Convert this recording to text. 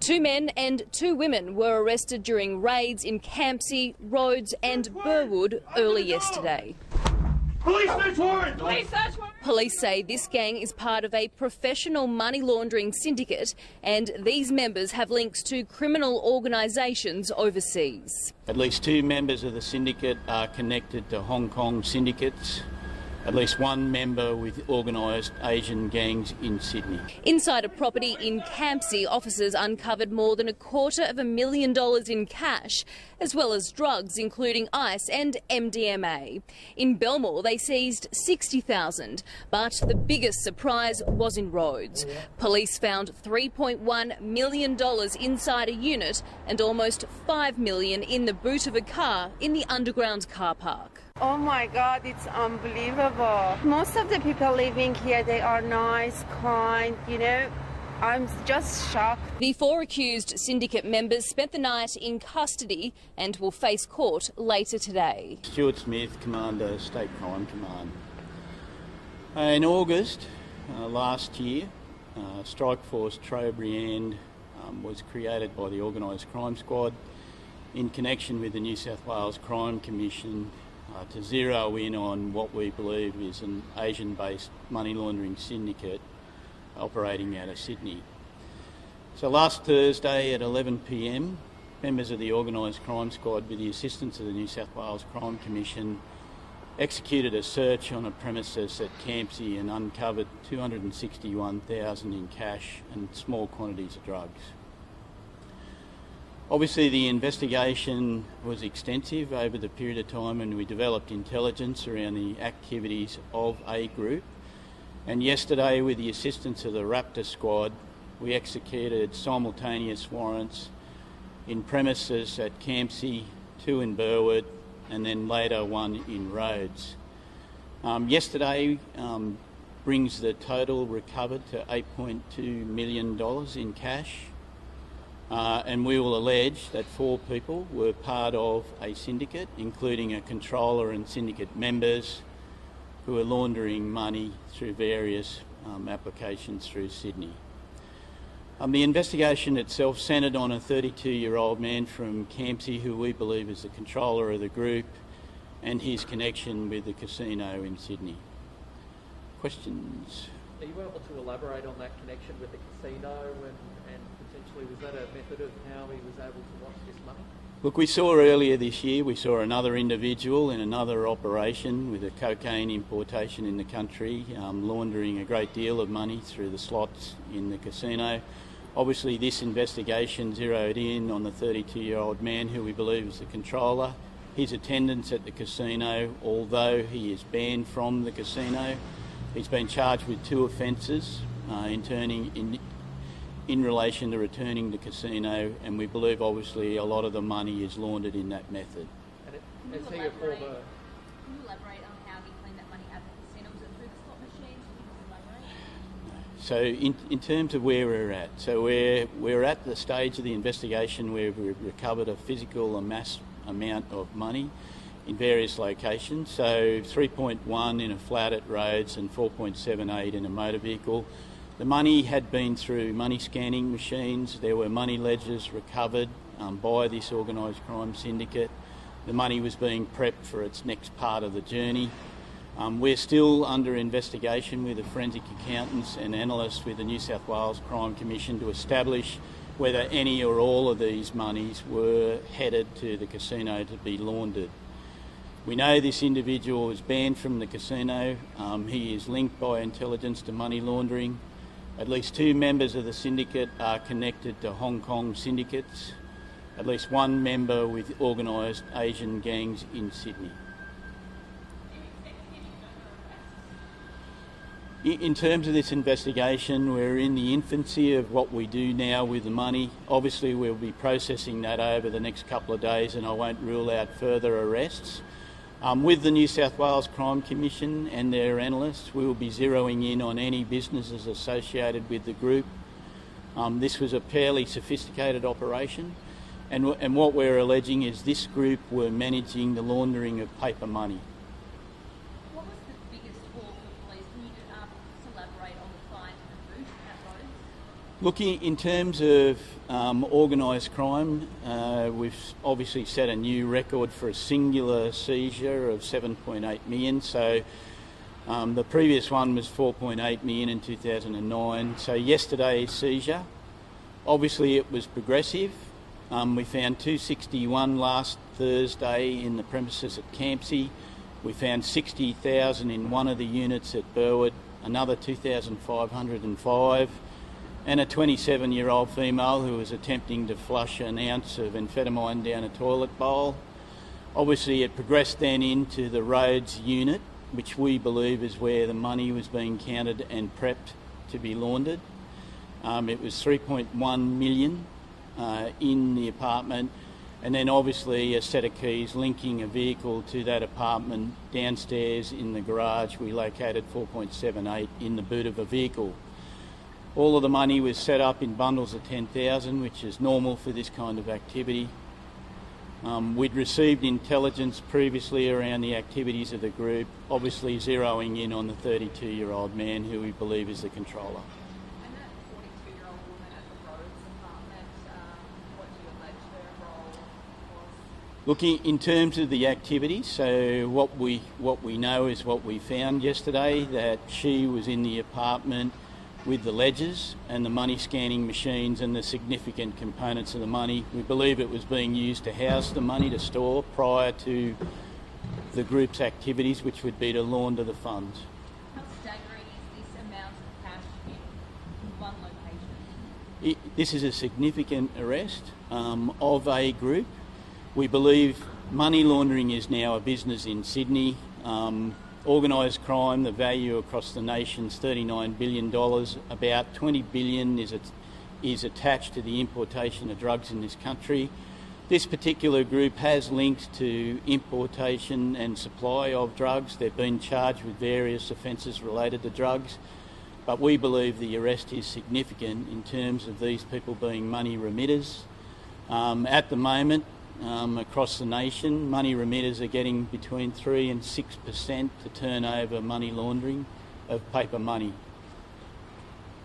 2 men and 2 women were arrested during raids in Campsie, Rhodes and Burwood early yesterday. Police search warrant! Police search warrant! Police say this gang is part of a professional money laundering syndicate, and these members have links to criminal organisations overseas. At least 2 members of the syndicate are connected to Hong Kong syndicates. At least 1 member with organised Asian gangs in Sydney. Inside a property in Campsie, officers uncovered more than $250,000 in cash, as well as drugs including ice and MDMA. In Belmore, they seized $60,000, but the biggest surprise was in Rhodes. Police found $3.1 million inside a unit and almost $5 million in the boot of a car in the underground car park. Oh my God, it's unbelievable. Most of the people living here, they are nice, kind, you know. I'm just shocked. The 4 accused syndicate members spent the night in custody and will face court later today. Stuart Smith, Commander, State Crime Command. In August last year, Strikeforce Trobriand was created by the Organised Crime Squad in connection with the New South Wales Crime Commission to zero in on what we believe is an Asian-based money laundering syndicate operating out of Sydney. So last Thursday at 11 p.m, members of the Organised Crime Squad, with the assistance of the New South Wales Crime Commission, executed a search on a premises at Campsie and uncovered $261,000 in cash and small quantities of drugs. Obviously, the investigation was extensive over the period of time, and we developed intelligence around the activities of a group. And yesterday, with the assistance of the Raptor squad, we executed simultaneous warrants in premises at Campsie, 2 in Burwood, and then later 1 in Rhodes. Yesterday brings the total recovered to $8.2 million in cash. And we will allege that 4 people were part of a syndicate, including a controller and syndicate members who are laundering money through various applications through Sydney. The investigation itself centred on a 32-year-old man from Campsie who we believe is the controller of the group and his connection with the casino in Sydney. Questions? Are you able to elaborate on that connection with the casino and potentially was that a method of how he was able to wash this money? Look, we saw earlier this year, we saw another individual in another operation with a cocaine importation in the country, laundering a great deal of money through the slots in the casino. Obviously this investigation zeroed in on the 32-year-old man who we believe is the controller. His attendance at the casino, although he is banned from the casino, he's been charged with 2 offences in relation to returning the casino, and we believe obviously a lot of the money is laundered in that method. And can you elaborate on how he cleaned that money out of the casino? Was it through the slot machines? So in terms of where we're at, so we're at the stage of the investigation where we've recovered a physical mass amount of money in various locations. So 3.1 in a flat at Rhodes and 4.78 in a motor vehicle. The money had been through money scanning machines. There were money ledgers recovered by this organised crime syndicate. The money was being prepped for its next part of the journey. We're still under investigation with the forensic accountants and analysts with the New South Wales Crime Commission to establish whether any or all of these monies were headed to the casino to be laundered. We know this individual is banned from the casino. He is linked by intelligence to money laundering. At least 2 members of the syndicate are connected to Hong Kong syndicates. At least 1 member with organised Asian gangs in Sydney. In terms of this investigation, we're in the infancy of what we do now with the money. Obviously, we'll be processing that over the next couple of days, and I won't rule out further arrests. With the New South Wales Crime Commission and their analysts, we will be zeroing in on any businesses associated with the group. This was a fairly sophisticated operation, and what we're alleging is this group were managing the laundering of paper money. What was the biggest haul for the police? Can you just elaborate on the find of the boot at Rhodes? 'Cause, 'Cause it was quite a big haul. What was the biggest haul for the police? Can you just elaborate on the find of the boot at Rhodes? 'Cause it was quite a big haul. Looking in terms of organised crime, we've obviously set a new record for a singular seizure of 7.8 million. So the previous one was 4.8 million in 2009. So yesterday's seizure, obviously it was progressive. We found 261 last Thursday in the premises at Campsie. We found 60,000 in one of the units at Burwood, another 2,505, and a 27-year-old female who was attempting to flush an ounce of amphetamine down a toilet bowl. Obviously it progressed then into the Rhodes unit, which we believe is where the money was being counted and prepped to be laundered. It was 3.1 million in the apartment, and then obviously a set of keys linking a vehicle to that apartment downstairs in the garage. We located 4.78 in the boot of a vehicle. All of the money was set up in bundles of 10,000, which is normal for this kind of activity. We'd received intelligence previously around the activities of the group, obviously zeroing in on the 32-year-old man who we believe is the controller. And that 42-year-old woman at the Rhodes apartment, what do you allege her role was? Looking in terms of the activities, so what we know is what we found yesterday, that she was in the apartment with the ledgers and the money scanning machines and the significant components of the money. We believe it was being used to house the money, to store prior to the group's activities, which would be to launder the funds. How staggering is this amount of cash in one location? This is a significant arrest of a group. We believe money laundering is now a business in Sydney. Organised crime, the value across the nation is $39 billion. About $20 billion is attached to the importation of drugs in this country. This particular group has links to importation and supply of drugs. They've been charged with various offences related to drugs, but we believe the arrest is significant in terms of these people being money remitters. At the moment, across the nation, money remitters are getting between 3 and 6% to turn over money laundering of paper money.